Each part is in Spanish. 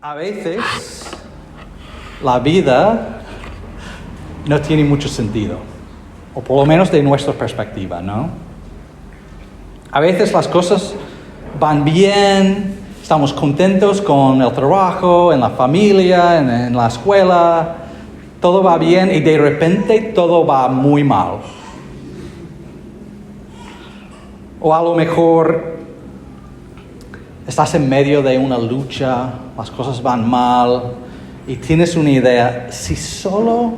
A veces la vida no tiene mucho sentido, o por lo menos de nuestra perspectiva, ¿no? A veces las cosas van bien, estamos contentos con el trabajo, en la familia, en la escuela, todo va bien y de repente todo va muy mal. O a lo mejor estás en medio de una lucha, las cosas van mal y tienes una idea, si solo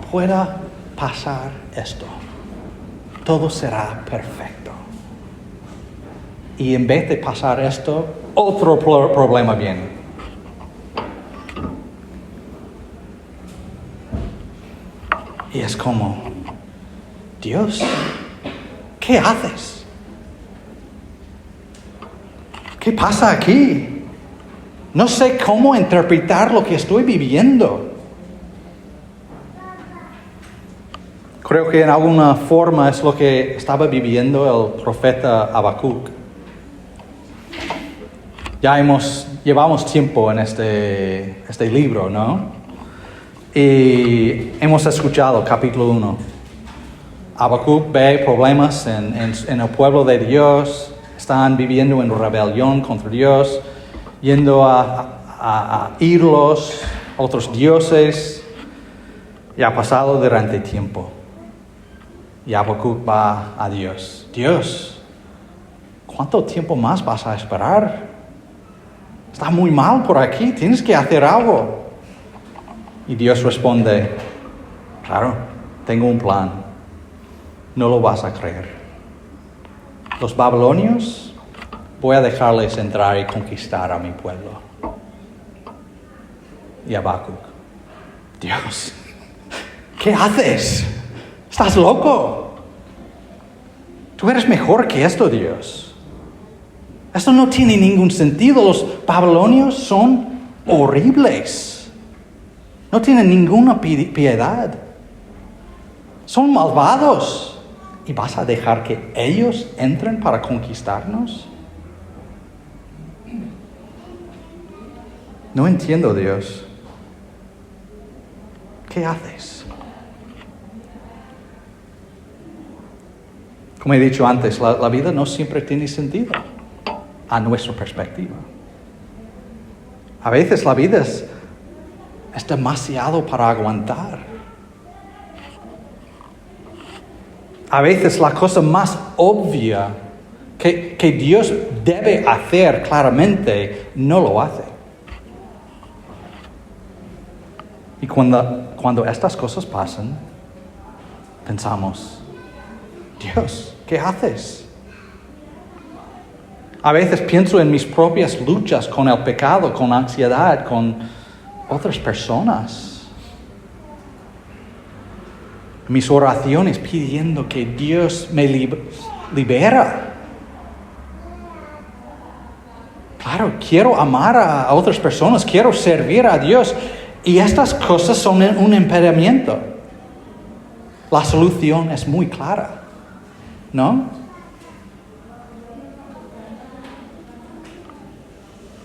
pueda pasar esto, todo será perfecto. Y en vez de pasar esto, otro problema viene. Y es como, Dios, ¿qué haces? ¿Qué pasa aquí? No sé cómo interpretar lo que estoy viviendo. Creo que en alguna forma es lo que estaba viviendo el profeta Habacuc. Llevamos tiempo en este libro, ¿no? Y hemos escuchado capítulo 1. Habacuc ve problemas en el pueblo de Dios. Están viviendo en rebelión contra Dios, yendo a ídolos, otros dioses. Y ha pasado durante tiempo. Y Habacuc va a Dios. Dios, ¿cuánto tiempo más vas a esperar? Está muy mal por aquí, tienes que hacer algo. Y Dios responde, claro, tengo un plan. No lo vas a creer. Los babilonios, voy a dejarles entrar y conquistar a mi pueblo. Y Habacuc, Dios, ¿qué haces? ¿Estás loco? Tú eres mejor que esto, Dios. Esto no tiene ningún sentido. Los babilonios son horribles. No tienen ninguna piedad. Son malvados. ¿Y vas a dejar que ellos entren para conquistarnos? No entiendo, Dios. ¿Qué haces? Como he dicho antes, la vida no siempre tiene sentido a nuestra perspectiva. A veces la vida es demasiado para aguantar. A veces la cosa más obvia que Dios debe hacer claramente, no lo hace. Y cuando estas cosas pasan, pensamos, Dios, ¿qué haces? A veces pienso en mis propias luchas con el pecado, con ansiedad, con otras personas. Mis oraciones pidiendo que Dios me libera. Claro, quiero amar a otras personas, quiero servir a Dios. Y estas cosas son un impedimento. La solución es muy clara, ¿no?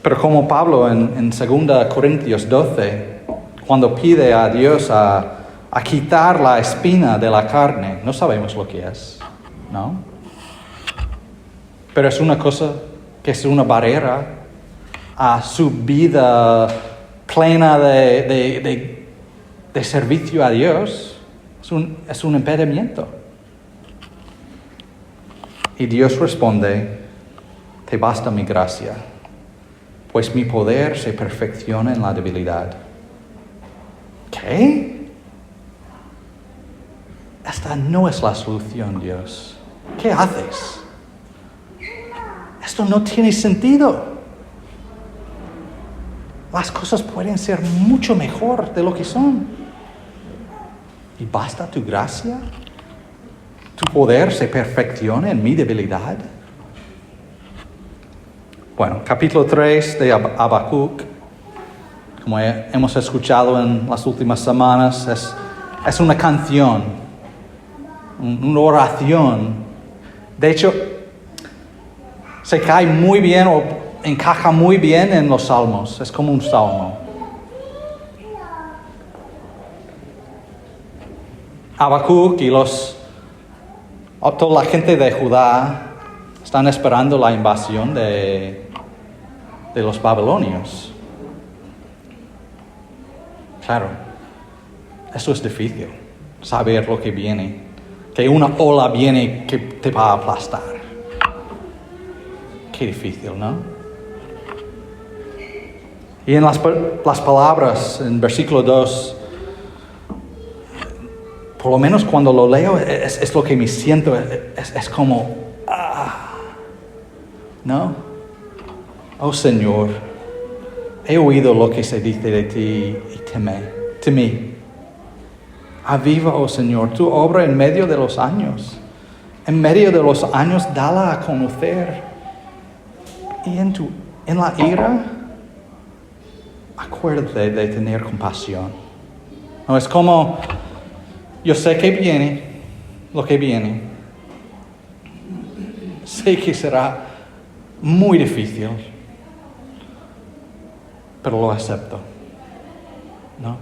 Pero como Pablo en 2 Corintios 12, cuando pide a Dios a quitar la espina de la carne, no sabemos lo que es, ¿no? Pero es una cosa que es una barrera a su vida plena de servicio a Dios. Es un impedimento. Y Dios responde, te basta mi gracia, pues mi poder se perfecciona en la debilidad. ¿Qué? Esta no es la solución, Dios. ¿Qué haces? Esto no tiene sentido. Las cosas pueden ser mucho mejor de lo que son. ¿Y basta tu gracia? ¿Tu poder se perfecciona en mi debilidad? Bueno, capítulo 3 de Habacuc, como hemos escuchado en las últimas semanas, es una canción. Una oración. De hecho, se cae muy bien, o encaja muy bien en los salmos, es como un salmo. Habacuc y toda la gente de Judá están esperando la invasión de los babilonios. Claro, eso es difícil, saber lo que viene, que una ola viene que te va a aplastar. Qué difícil, ¿no? Y en las palabras, en versículo 2, por lo menos cuando lo leo, es lo que me siento, es como, ¿no? Oh Señor, he oído lo que se dice de ti y temí. Aviva, oh Señor, tu obra en medio de los años. En medio de los años, dala a conocer. Y en la ira, acuérdate de tener compasión. No, es como, yo sé que viene, lo que viene. Sé que será muy difícil, pero lo acepto, ¿no?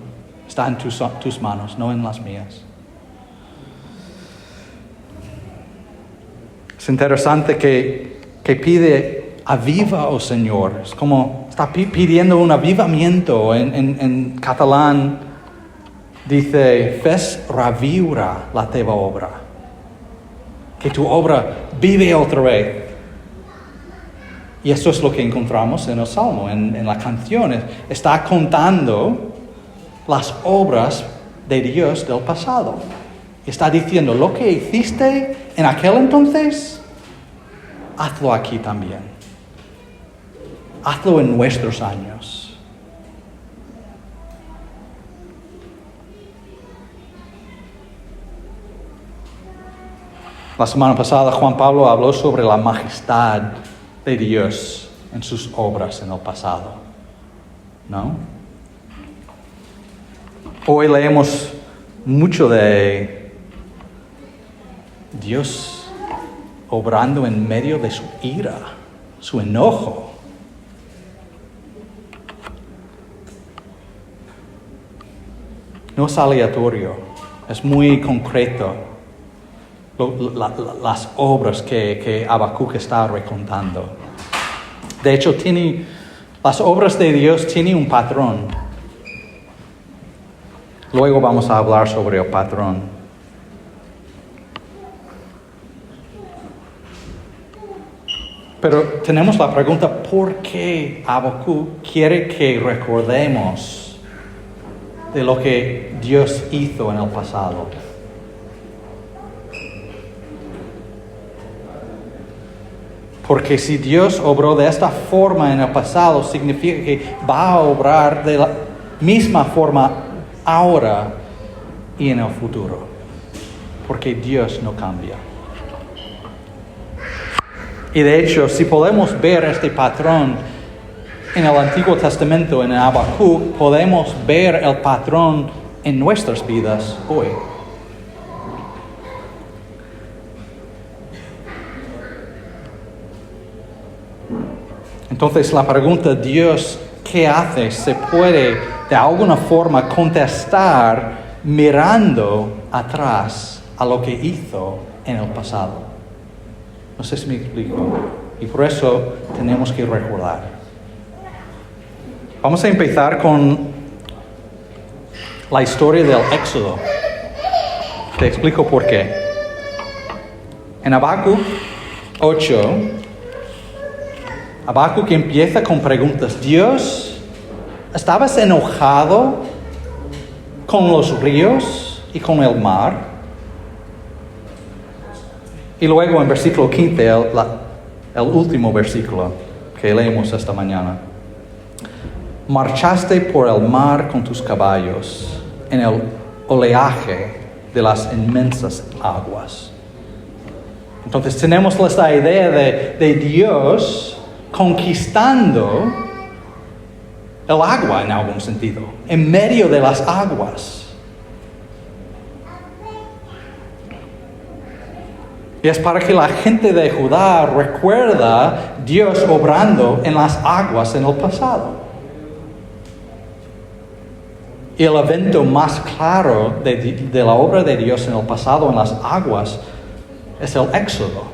Está en tus manos, no en las mías. Es interesante que pide, aviva, oh Señor. Es como, está pidiendo un avivamiento. En catalán dice, fes reviure la teva obra. Que tu obra vive otra vez. Y esto es lo que encontramos en el Salmo, en la canción. Está contando las obras de Dios del pasado. Está diciendo, lo que hiciste en aquel entonces, hazlo aquí también. Hazlo en nuestros años. La semana pasada Juan Pablo habló sobre la majestad de Dios en sus obras en el pasado, ¿no? Hoy leemos mucho de Dios obrando en medio de su ira, su enojo. No es aleatorio, es muy concreto las obras que Habacuc está recontando. De hecho, las obras de Dios tienen un patrón. Luego vamos a hablar sobre el patrón. Pero tenemos la pregunta, ¿por qué Habacuc quiere que recordemos de lo que Dios hizo en el pasado? Porque si Dios obró de esta forma en el pasado, significa que va a obrar de la misma forma ahora y en el futuro. Porque Dios no cambia. Y de hecho, si podemos ver este patrón en el Antiguo Testamento, en Habacuc, podemos ver el patrón en nuestras vidas hoy. Entonces la pregunta, Dios, ¿qué hace? Se puede de alguna forma contestar mirando atrás a lo que hizo en el pasado. No sé si me explico. Y por eso tenemos que recordar. Vamos a empezar con la historia del Éxodo. Te explico por qué. En Habacuc 8, Habacuc empieza con preguntas. Dios, ¿estabas enojado con los ríos y con el mar? Y luego en versículo 15, el último versículo que leemos esta mañana. Marchaste por el mar con tus caballos en el oleaje de las inmensas aguas. Entonces tenemos esta idea de Dios conquistando el agua en algún sentido, en medio de las aguas. Y es para que la gente de Judá recuerda Dios obrando en las aguas en el pasado. Y el evento más claro de la obra de Dios en el pasado en las aguas es el Éxodo.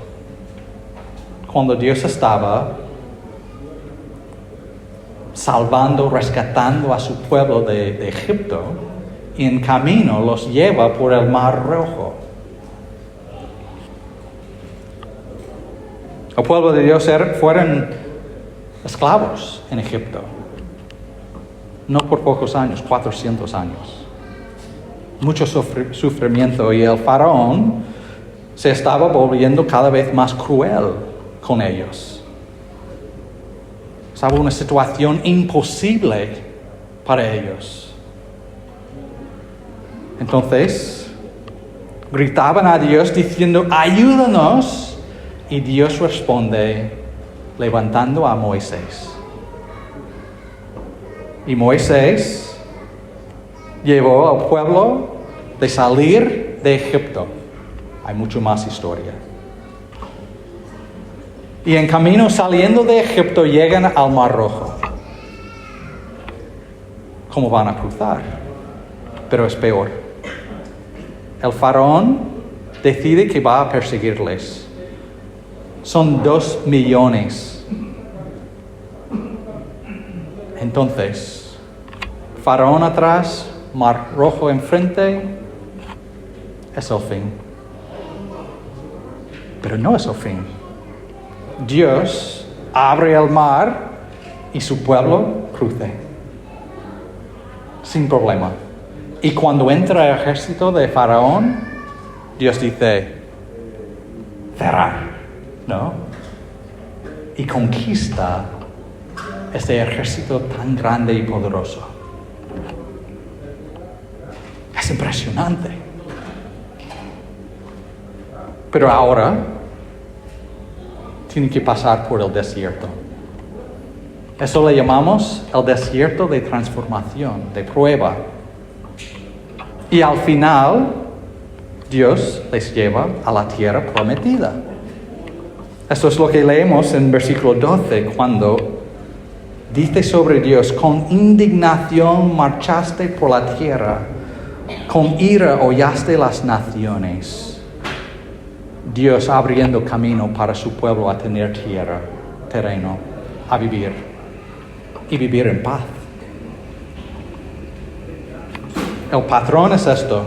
Cuando Dios estaba salvando, rescatando a su pueblo de Egipto, y en camino los lleva por el Mar Rojo. El pueblo de Dios fueron esclavos en Egipto. No por pocos años, 400 años. Mucho sufrimiento, y el faraón se estaba volviendo cada vez más cruel con ellos. Estaba una situación imposible para ellos. Entonces, gritaban a Dios diciendo, ayúdanos. Y Dios responde levantando a Moisés. Y Moisés llevó al pueblo de salir de Egipto. Hay mucho más historia. Y en camino saliendo de Egipto llegan al Mar Rojo. ¿Cómo van a cruzar? Pero es peor. El faraón decide que va a perseguirles. Son 2 millones. Entonces, faraón atrás, Mar Rojo enfrente, es el fin. Pero no es el fin. Dios abre el mar y su pueblo cruce. Sin problema. Y cuando entra el ejército de faraón, Dios dice, cerrar. ¿No? Y conquista este ejército tan grande y poderoso. Es impresionante. Pero ahora tienen que pasar por el desierto. Eso le llamamos el desierto de transformación, de prueba. Y al final, Dios les lleva a la tierra prometida. Esto es lo que leemos en versículo 12, cuando dice sobre Dios, con indignación marchaste por la tierra, con ira hollaste las naciones. Dios abriendo camino para su pueblo a tener tierra, terreno, a vivir y vivir en paz. El patrón es esto.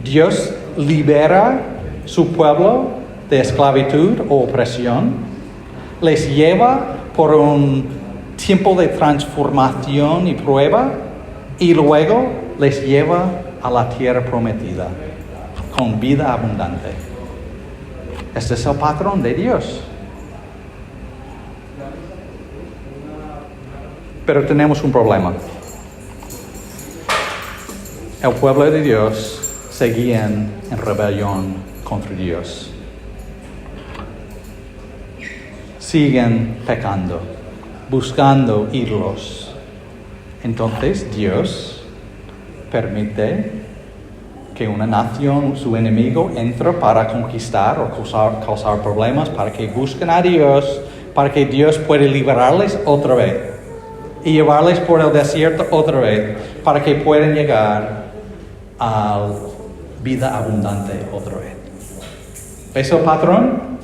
Dios libera su pueblo de esclavitud o opresión, les lleva por un tiempo de transformación y prueba, y luego les lleva a la tierra prometida con vida abundante. Este es el patrón de Dios. Pero tenemos un problema. El pueblo de Dios seguía en rebelión contra Dios. Siguen pecando, buscando ídolos. Entonces Dios permite que una nación, su enemigo, entre para conquistar o causar problemas, para que busquen a Dios, para que Dios pueda liberarles otra vez y llevarles por el desierto otra vez, para que puedan llegar a vida abundante otra vez. ¿Ves el patrón?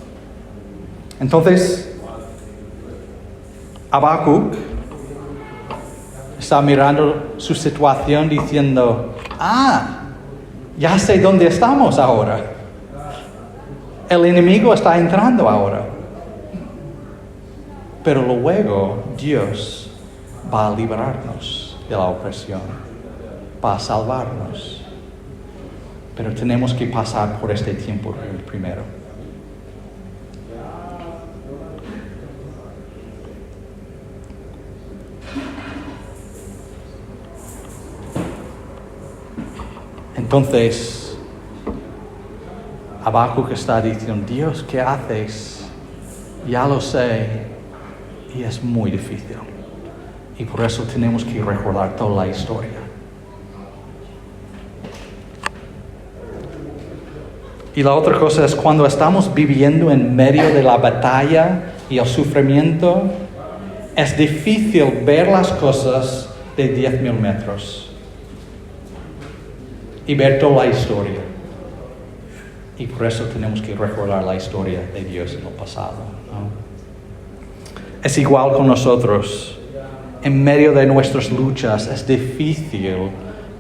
Entonces, Habacuc está mirando su situación diciendo, ya sé dónde estamos ahora. El enemigo está entrando ahora. Pero luego Dios va a liberarnos de la opresión, va a salvarnos. Pero tenemos que pasar por este tiempo primero. Entonces, Habacuc está diciendo, Dios, ¿qué haces? Ya lo sé, y es muy difícil. Y por eso tenemos que recordar toda la historia. Y la otra cosa es cuando estamos viviendo en medio de la batalla y el sufrimiento, es difícil ver las cosas de 10,000 metros y ver toda la historia. Y por eso tenemos que recordar la historia de Dios en el pasado, ¿no? Es igual con nosotros. En medio de nuestras luchas es difícil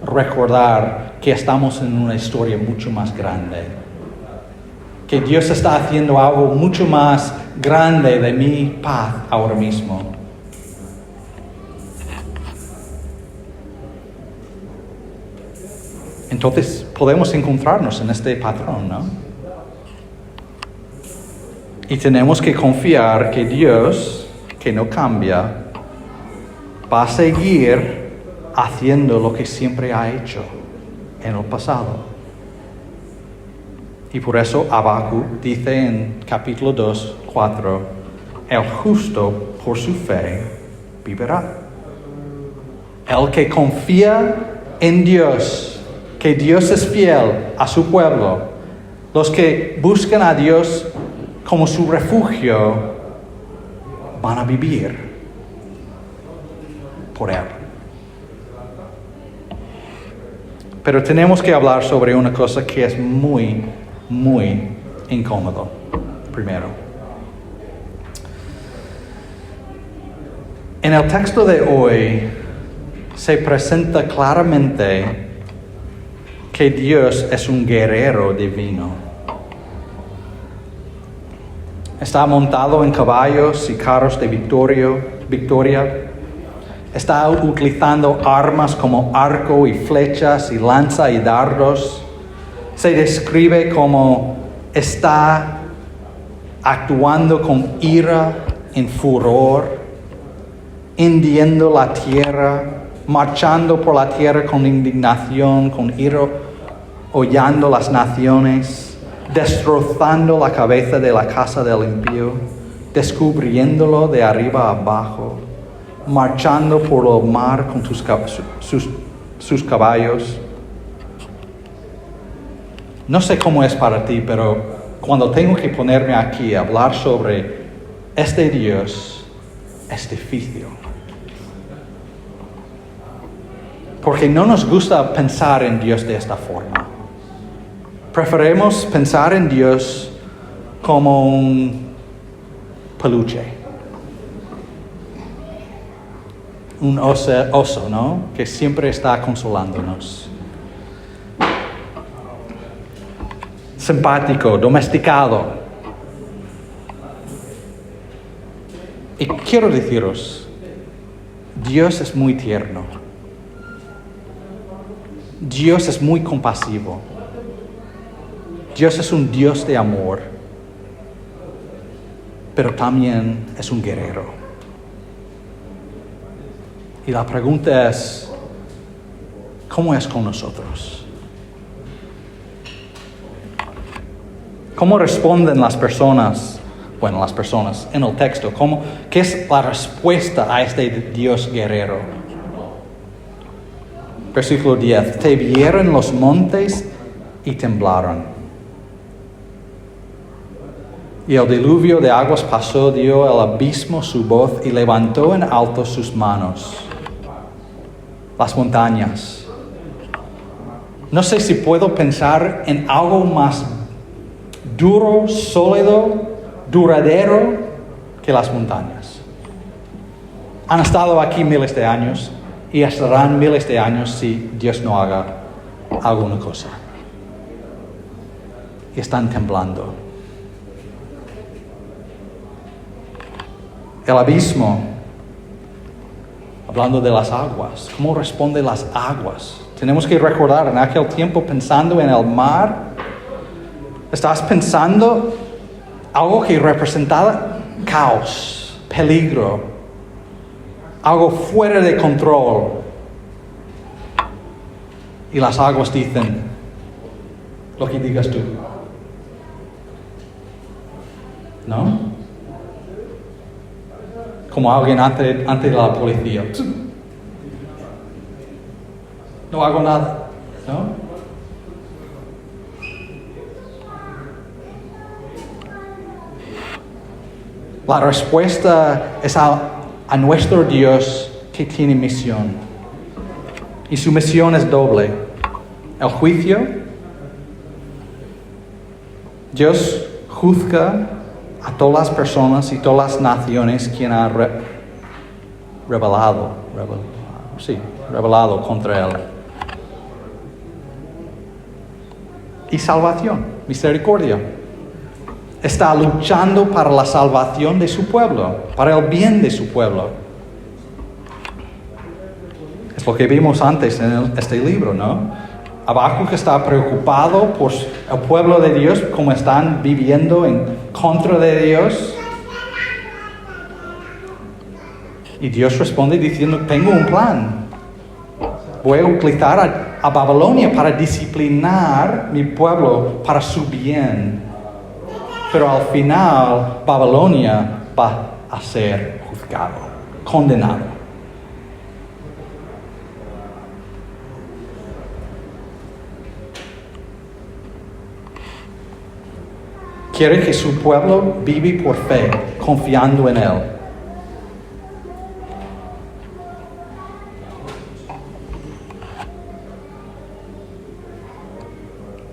recordar que estamos en una historia mucho más grande. Que Dios está haciendo algo mucho más grande de mi paz ahora mismo. Entonces podemos encontrarnos en este patrón, ¿no? Y tenemos que confiar que Dios, que no cambia, va a seguir haciendo lo que siempre ha hecho en el pasado. Y por eso Habacuc dice en capítulo 2, 4, el justo por su fe vivirá. El que confía en Dios, que Dios es fiel a su pueblo, los que buscan a Dios como su refugio, van a vivir por Él. Pero tenemos que hablar sobre una cosa que es muy incómodo primero. En el texto de hoy se presenta claramente que Dios es un guerrero divino. Está montado en caballos y carros de victoria. Está utilizando armas como arco y flechas y lanza y dardos. Se describe como está actuando con ira, en furor, hendiendo la tierra, marchando por la tierra con indignación, con ira, hollando las naciones, destrozando la cabeza de la casa del impío, descubriéndolo de arriba abajo, marchando por el mar con sus caballos. No sé cómo es para ti, pero cuando tengo que ponerme aquí a hablar sobre este Dios, es difícil. Porque no nos gusta pensar en Dios de esta forma. Preferimos pensar en Dios como un peluche. Un oso, ¿no? Que siempre está consolándonos. Simpático, domesticado. Y quiero deciros, Dios es muy tierno. Dios es muy compasivo. Dios es un Dios de amor, pero también es un guerrero. Y la pregunta es, ¿cómo es con nosotros? ¿Cómo responden las personas en el texto? ¿Qué es la respuesta a este Dios guerrero? Versículo 10. Te vieron los montes y temblaron. Y el diluvio de aguas pasó, dio al abismo su voz y levantó en alto sus manos. Las montañas. No sé si puedo pensar en algo más duro, sólido, duradero que las montañas. Han estado aquí miles de años y estarán miles de años si Dios no haga alguna cosa. Y están temblando. El abismo, hablando de las aguas, ¿cómo responden las aguas? Tenemos que recordar, en aquel tiempo pensando en el mar, estás pensando algo que representaba caos, peligro, algo fuera de control. Y las aguas dicen lo que digas tú. ¿No? Como alguien ante la policía. No hago nada, ¿no? La respuesta es a nuestro Dios que tiene misión. Y su misión es doble. El juicio. Dios juzga a todas las personas y todas las naciones quien ha rebelado contra Él. Y salvación, misericordia. Está luchando para la salvación de su pueblo, para el bien de su pueblo. Es lo que vimos antes en este libro, ¿no? Habacuc está preocupado por el pueblo de Dios, cómo están viviendo en contra de Dios. Y Dios responde diciendo, tengo un plan. Voy a utilizar a Babilonia para disciplinar mi pueblo para su bien. Pero al final, Babilonia va a ser juzgado, condenado. Quiere que su pueblo vive por fe, confiando en Él.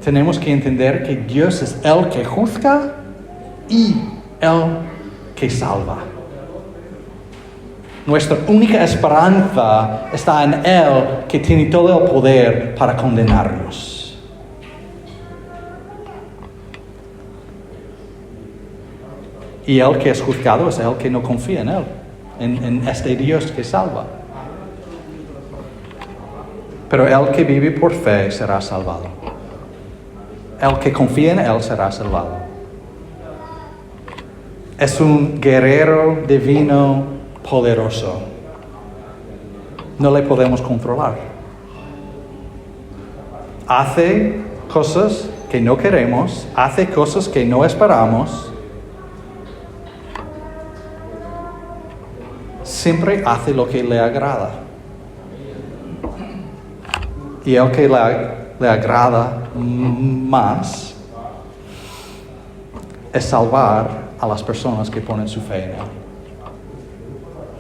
Tenemos que entender que Dios es el que juzga y el que salva. Nuestra única esperanza está en Él, que tiene todo el poder para condenarnos. Y el que es juzgado es el que no confía en Él, en este Dios que salva. Pero el que vive por fe será salvado. El que confía en Él será salvado. Es un guerrero divino poderoso. No le podemos controlar. Hace cosas que no queremos, hace cosas que no esperamos. Siempre hace lo que le agrada. Y el que le agrada más es salvar a las personas que ponen su fe en Él.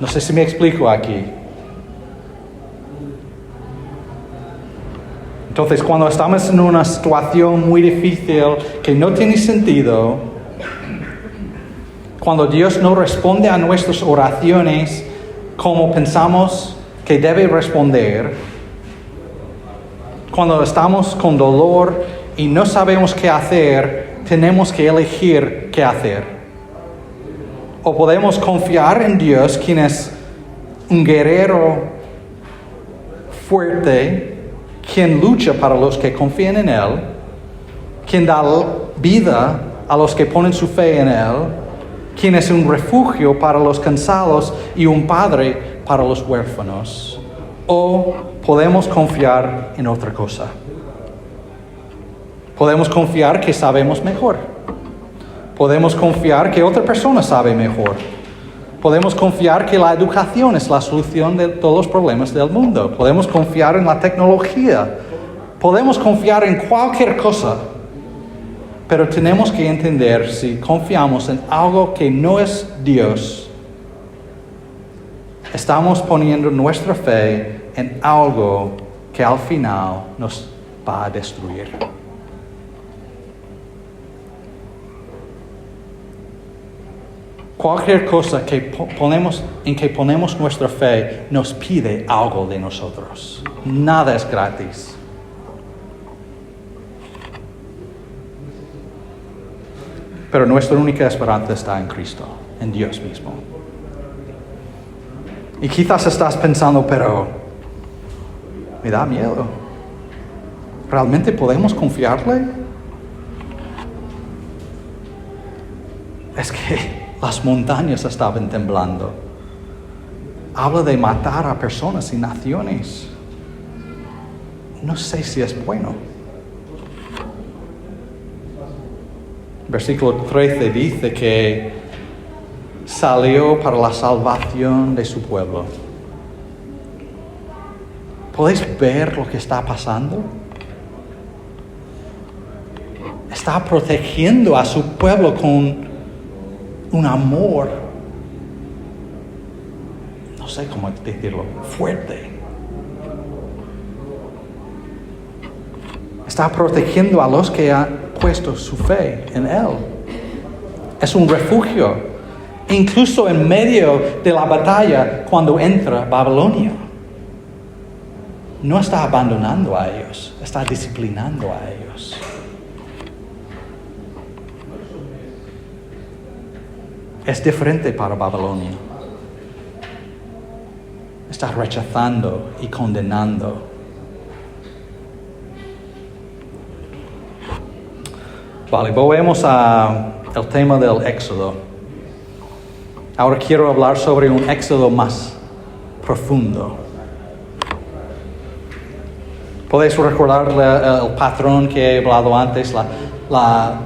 No sé si me explico aquí. Entonces, cuando estamos en una situación muy difícil que no tiene sentido, cuando Dios no responde a nuestras oraciones como pensamos que debe responder, cuando estamos con dolor y no sabemos qué hacer, tenemos que elegir qué hacer. O podemos confiar en Dios, quien es un guerrero fuerte, quien lucha para los que confían en Él, quien da vida a los que ponen su fe en Él, quien es un refugio para los cansados y un padre para los huérfanos. O podemos confiar en otra cosa. Podemos confiar que sabemos mejor. Podemos confiar que otra persona sabe mejor. Podemos confiar que la educación es la solución de todos los problemas del mundo. Podemos confiar en la tecnología. Podemos confiar en cualquier cosa. Pero tenemos que entender, si confiamos en algo que no es Dios, estamos poniendo nuestra fe en algo que al final nos va a destruir. Cualquier cosa que ponemos nuestra fe nos pide algo de nosotros. Nada es gratis. Pero nuestra única esperanza está en Cristo, en Dios mismo. Y quizás estás pensando, pero me da miedo. ¿Realmente podemos confiarle? Es que las montañas estaban temblando. Habla de matar a personas y naciones. No sé si es bueno. Versículo 13 dice que salió para la salvación de su pueblo. ¿Podéis ver lo que está pasando? Está protegiendo a su pueblo con un amor no sé cómo decirlo, fuerte. Está protegiendo a los que han puesto su fe en Él. Es un refugio, incluso en medio de la batalla cuando entra Babilonia. No está abandonando a ellos, está disciplinando a ellos. Es diferente para Babilonia. Está rechazando y condenando. Vale, volvemos al tema del éxodo. Ahora quiero hablar sobre un éxodo más profundo. ¿Podéis recordar el patrón que he hablado antes? La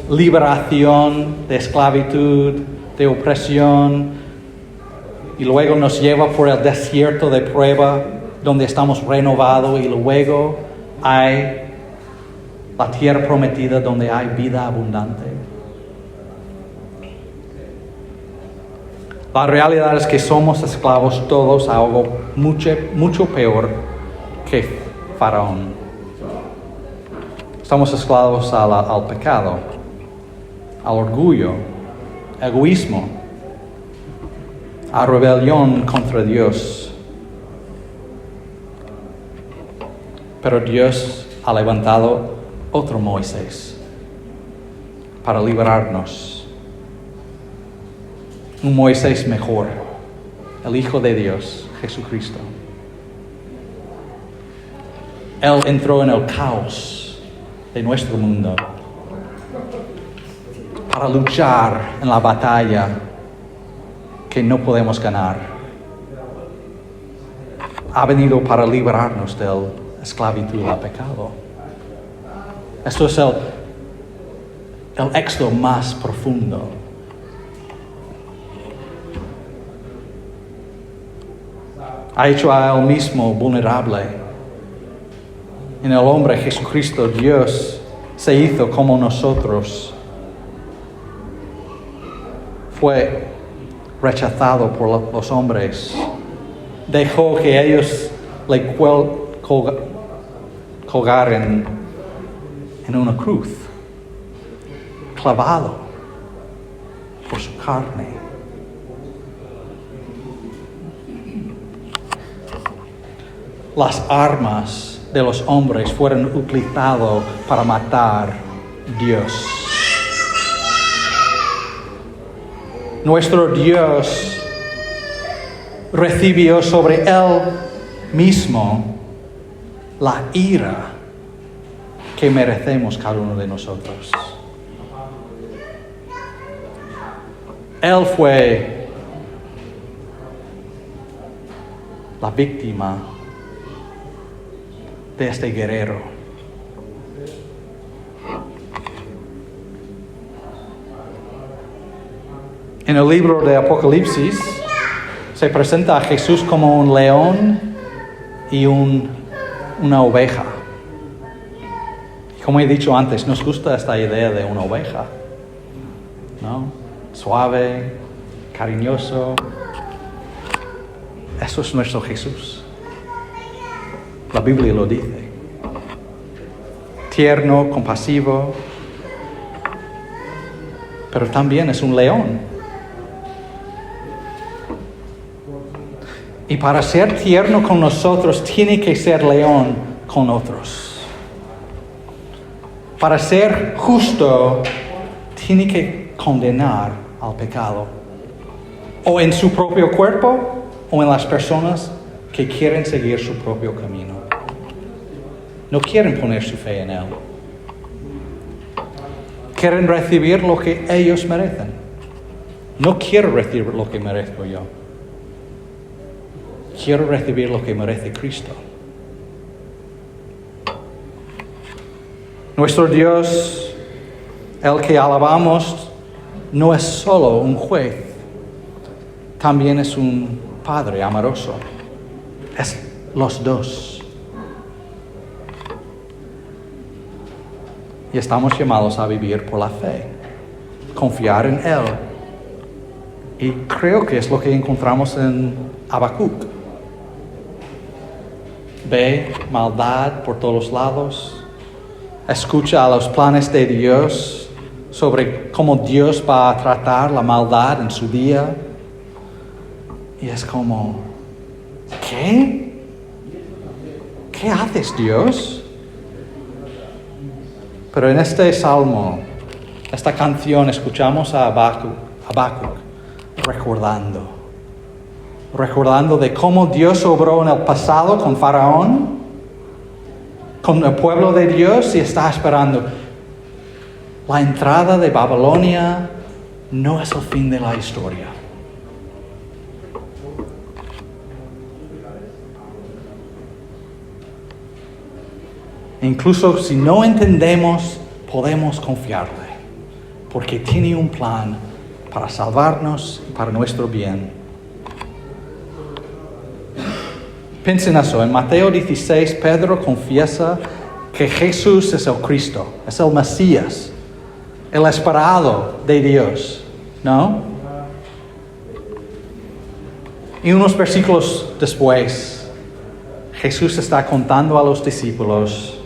liberación de esclavitud, de opresión, y luego nos lleva por el desierto de prueba, donde estamos renovados, y luego hay la tierra prometida donde hay vida abundante. La realidad es que somos esclavos todos a algo mucho peor que Faraón. Estamos esclavos al pecado, al orgullo, egoísmo, a rebelión contra Dios. Pero Dios ha levantado otro Moisés para liberarnos. Un Moisés mejor, el Hijo de Dios, Jesucristo. Él entró en el caos de nuestro mundo para luchar en la batalla que no podemos ganar. Ha venido para liberarnos de la esclavitud al pecado. Esto es el éxodo más profundo. Ha hecho a Él mismo vulnerable. En el hombre Jesucristo, Dios se hizo como nosotros. Fue rechazado por los hombres. Dejó que ellos le colgaran en una cruz, clavado por su carne. Las armas de los hombres fueron utilizadas para matar a Dios. Nuestro Dios recibió sobre Él mismo la ira que merecemos cada uno de nosotros. Él fue la víctima de este guerrero. En el libro de Apocalipsis se presenta a Jesús como un león y una oveja. Como he dicho antes, nos gusta esta idea de una oveja, ¿no? Suave, cariñoso. Eso es nuestro Jesús. La Biblia lo dice. Tierno, compasivo, pero también es un león. Y para ser tierno con nosotros, tiene que ser león con otros. Para ser justo, tiene que condenar al pecado. O en su propio cuerpo, o en las personas que quieren seguir su propio camino. No quieren poner su fe en Él. Quieren recibir lo que ellos merecen. No quiero recibir lo que merezco yo. Quiero recibir lo que merece Cristo. Nuestro Dios, el que alabamos, no es solo un juez, también es un Padre amoroso. Es los dos. Y estamos llamados a vivir por la fe, confiar en Él Y creo que es lo que encontramos en Habacuc. Ve maldad por todos lados. Escucha los planes de Dios sobre cómo Dios va a tratar la maldad en su día. Y es como, ¿qué? ¿Qué haces, Dios? Pero en este salmo, esta canción, escuchamos a Habacuc recordando de cómo Dios obró en el pasado con Faraón, con el pueblo de Dios, y está esperando. La entrada de Babilonia no es el fin de la historia. Incluso si no entendemos, podemos confiarle, porque tiene un plan para salvarnos y para nuestro bien. Piensen eso, en Mateo 16, Pedro confiesa que Jesús es el Cristo, es el Mesías, el esperado de Dios, ¿no? Y unos versículos después, Jesús está contando a los discípulos: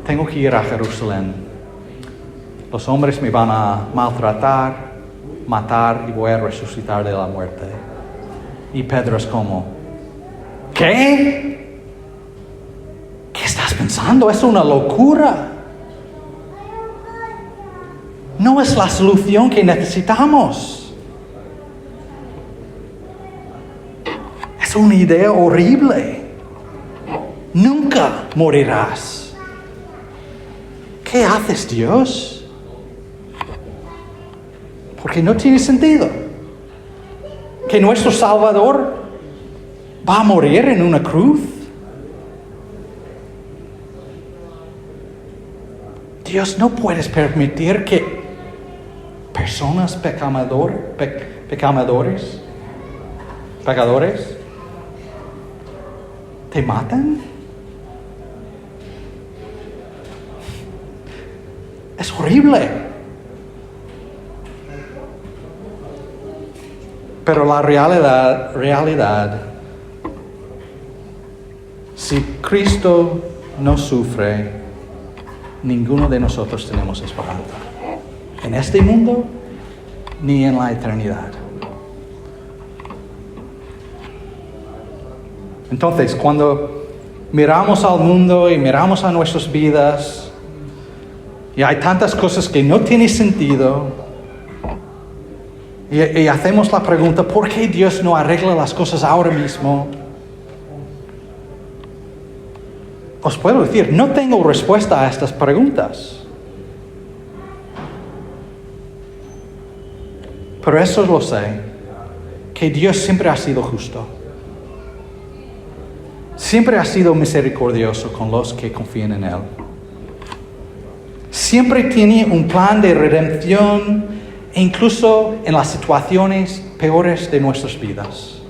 tengo que ir a Jerusalén. Los hombres me van a maltratar, matar y voy a resucitar de la muerte. Y Pedro es como, ¿qué? ¿Qué estás pensando? Es una locura. No es la solución que necesitamos. Es una idea horrible. Nunca morirás. ¿Qué haces, Dios? Porque no tiene sentido que nuestro Salvador va a morir en una cruz. Dios, no puedes permitir que personas pecadores, te maten. Es horrible. Pero la realidad, si Cristo no sufre, ninguno de nosotros tenemos esperanza. En este mundo, ni en la eternidad. Entonces, cuando miramos al mundo y miramos a nuestras vidas, y hay tantas cosas que no tienen sentido, y hacemos la pregunta, ¿por qué Dios no arregla las cosas ahora mismo? Os puedo decir, no tengo respuesta a estas preguntas. Pero eso lo sé, que Dios siempre ha sido justo. Siempre ha sido misericordioso con los que confían en Él. Siempre tiene un plan de redención, incluso en las situaciones peores de nuestras vidas.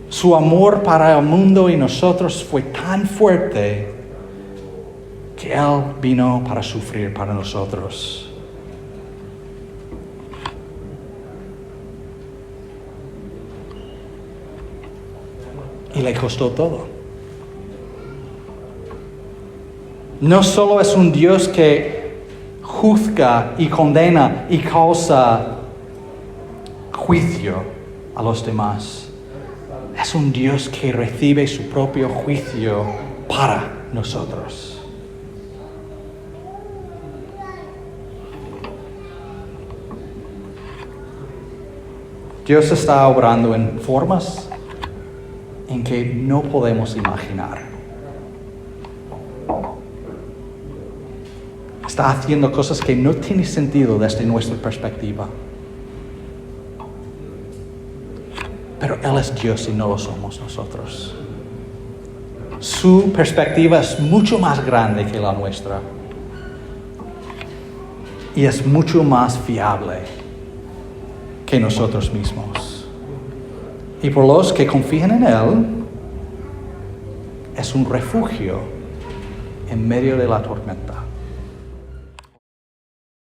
Su amor para el mundo y nosotros fue tan fuerte que Él vino para sufrir para nosotros. Y le costó todo. No solo es un Dios que juzga y condena y causa juicio a los demás. Es un Dios que recibe su propio juicio para nosotros. Dios está obrando en formas en que no podemos imaginar. Está haciendo cosas que no tienen sentido desde nuestra perspectiva. Pero Él es Dios y no lo somos nosotros. Su perspectiva es mucho más grande que la nuestra. Y es mucho más fiable que nosotros mismos. Y por los que confían en Él, es un refugio en medio de la tormenta.